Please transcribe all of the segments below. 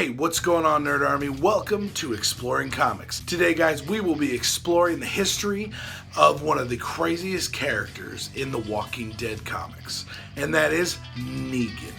Hey, what's going on, Nerd Army? Welcome to Exploring Comics. Today, guys, we will be exploring the history of one of the craziest characters in the Walking Dead comics, and that is Negan.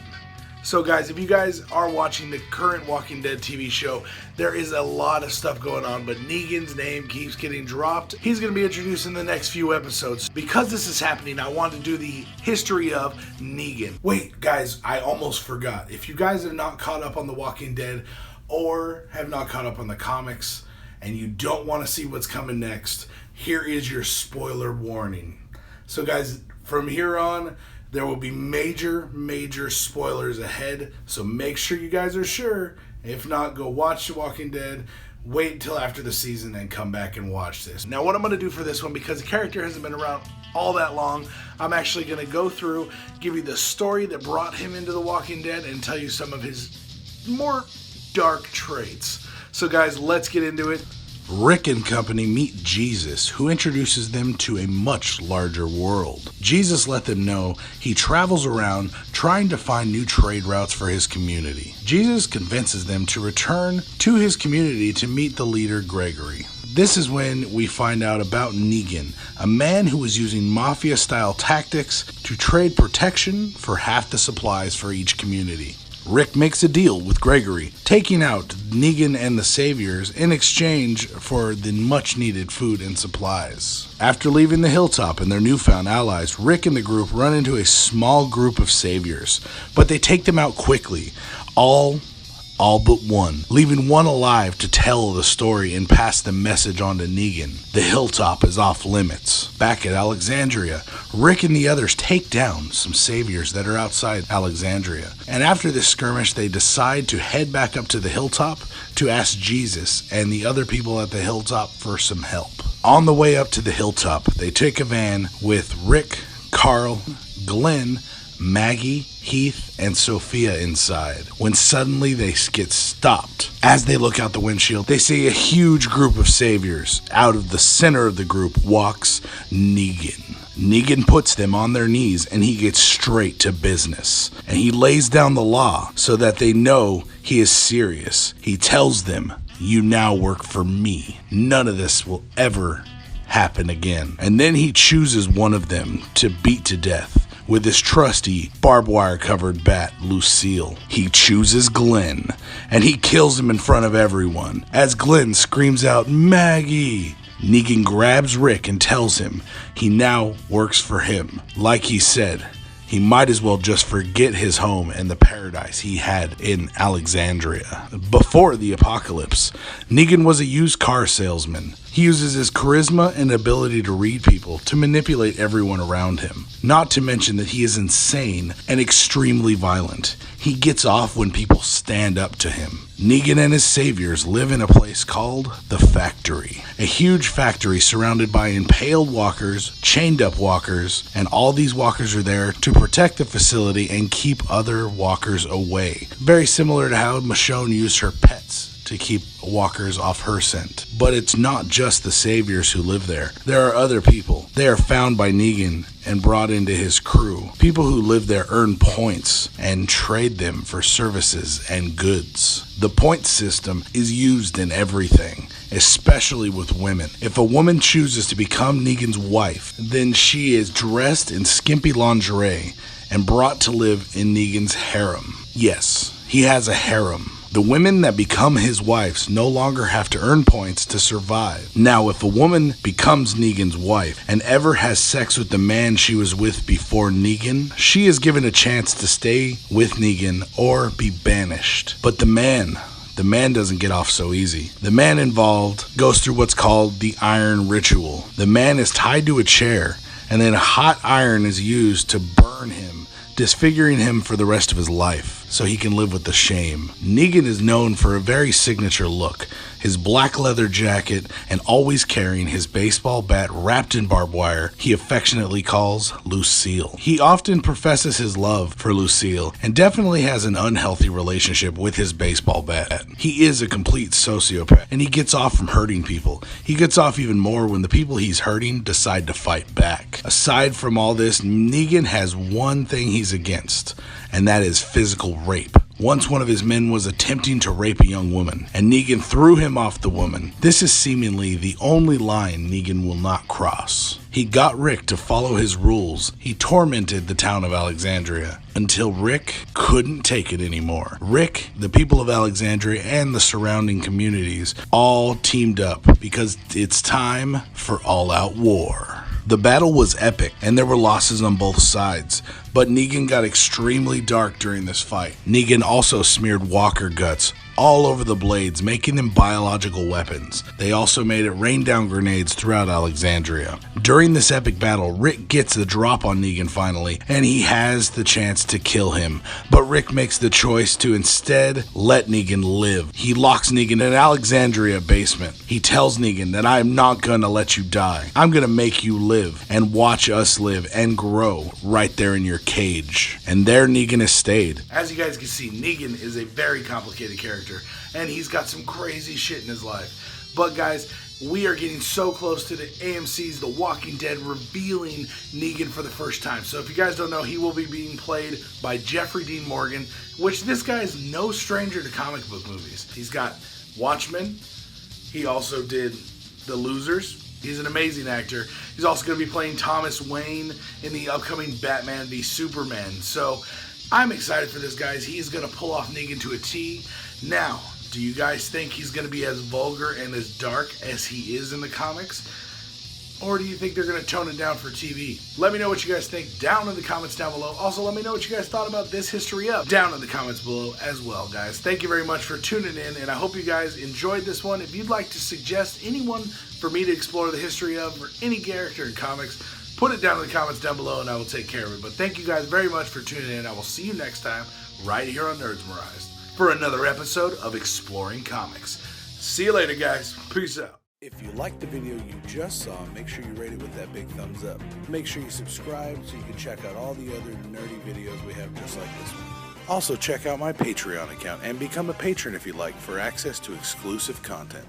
So, guys, if you guys are watching the current Walking Dead TV show, there is a lot of stuff going on, but Negan's name keeps getting dropped. He's going to be introduced in the next few episodes. Because this is happening, I want to do the history of Negan. Wait, guys, I almost forgot. If you guys are not caught up on The Walking Dead or have not caught up on the comics and you don't want to see what's coming next, here is your spoiler warning. So, guys, from here on, there will be major spoilers ahead, so make sure you guys are sure. If not, go watch The Walking Dead, wait until after the season, and come back and watch this. Now, what I'm going to do for this one, because the character hasn't been around all that long, I'm actually going to go through, give you the story that brought him into The Walking Dead, and tell you some of his more dark traits. So, guys, let's get into it. Rick and company meet Jesus, who introduces them to a much larger world. Jesus let them know he travels around trying to find new trade routes for his community. Jesus convinces them to return to his community to meet the leader, Gregory. This is when we find out about Negan, a man who was using mafia-style tactics to trade protection for half the supplies for each community. Rick makes a deal with Gregory, taking out Negan and the Saviors in exchange for the much-needed food and supplies. After leaving the hilltop and their newfound allies, Rick and the group run into a small group of Saviors, but they take them out quickly, all but one, leaving one alive to tell the story and pass the message on to Negan. The hilltop is off limits. Back at Alexandria, Rick and the others take down some saviors that are outside Alexandria. And after this skirmish, they decide to head back up to the hilltop to ask Jesus and the other people at the hilltop for some help. On the way up to the hilltop, they take a van with Rick, Carl, Glenn, Maggie, Heath, and Sophia inside, when suddenly they get stopped. As they look out the windshield, they see a huge group of saviors. Out of the center of the group walks Negan. Negan puts them on their knees and he gets straight to business. And he lays down the law so that they know he is serious. He tells them, "You now work for me. None of this will ever happen again." And then he chooses one of them to beat to death with his trusty barbed wire covered bat, Lucille. He chooses Glenn, and he kills him in front of everyone. As Glenn screams out, "Maggie!" Negan grabs Rick and tells him he now works for him. Like he said, he might as well just forget his home and the paradise he had in Alexandria. Before the apocalypse, Negan was a used car salesman. He uses his charisma and ability to read people to manipulate everyone around him. Not to mention that he is insane and extremely violent. He gets off when people stand up to him. Negan and his saviors live in a place called the Factory. A huge factory surrounded by impaled walkers, chained up walkers, and all these walkers are there to protect the facility and keep other walkers away. Very similar to how Michonne used her pets to keep walkers off her scent. But it's not just the saviors who live there. There are other people. They are found by Negan and brought into his crew. People who live there earn points and trade them for services and goods. The point system is used in everything, especially with women. If a woman chooses to become Negan's wife, then she is dressed in skimpy lingerie and brought to live in Negan's harem. Yes, he has a harem. The women that become his wives no longer have to earn points to survive. Now, if a woman becomes Negan's wife and ever has sex with the man she was with before Negan, she is given a chance to stay with Negan or be banished. But the man doesn't get off so easy. The man involved goes through what's called the iron ritual. The man is tied to a chair, and then hot iron is used to burn him, disfiguring him for the rest of his life, so he can live with the shame. Negan is known for a very signature look. His black leather jacket and always carrying his baseball bat wrapped in barbed wire he affectionately calls Lucille. He often professes his love for Lucille and definitely has an unhealthy relationship with his baseball bat. He is a complete sociopath and he gets off from hurting people. He gets off even more when the people he's hurting decide to fight back. Aside from all this, Negan has one thing he's against, and that is physical brutal rape. Once one of his men was attempting to rape a young woman, and Negan threw him off the woman. This is seemingly the only line Negan will not cross. He got Rick to follow his rules. He tormented the town of Alexandria until Rick couldn't take it anymore. Rick, the people of Alexandria, and the surrounding communities all teamed up because it's time for all-out war. The battle was epic, and there were losses on both sides, but Negan got extremely dark during this fight. Negan also smeared walker guts all over the blades, making them biological weapons. They also made it rain down grenades throughout Alexandria. During this epic battle, Rick gets the drop on Negan finally, and he has the chance to kill him. But Rick makes the choice to instead let Negan live. He locks Negan in an Alexandria basement. He tells Negan that I am not gonna let you die. I'm gonna make you live and watch us live and grow right there in your cage. And there Negan has stayed. As you guys can see, Negan is a very complicated character, and he's got some crazy shit in his life. But guys, we are getting so close to the AMC's The Walking Dead revealing Negan for the first time. So if you guys don't know, he will be being played by Jeffrey Dean Morgan, which this guy is no stranger to comic book movies. He's got Watchmen. He also did The Losers. He's an amazing actor. He's also going to be playing Thomas Wayne in the upcoming Batman v Superman. So I'm excited for this, guys. He's going to pull off Negan to a T. Now, do you guys think he's going to be as vulgar and as dark as he is in the comics? Or do you think they're going to tone it down for TV? Let me know what you guys think down in the comments down below. Also, let me know what you guys thought about this history up down in the comments below as well, guys. Thank you very much for tuning in, and I hope you guys enjoyed this one. If you'd like to suggest anyone for me to explore the history of, or any character in comics, put it down in the comments down below, and I will take care of it. But thank you guys very much for tuning in. I will see you next time right here on Nerdsmerized for another episode of Exploring Comics. See you later, guys. Peace out. If you liked the video you just saw, make sure you rate it with that big thumbs up. Make sure you subscribe so you can check out all the other nerdy videos we have just like this one. Also, check out my Patreon account and become a patron if you like for access to exclusive content.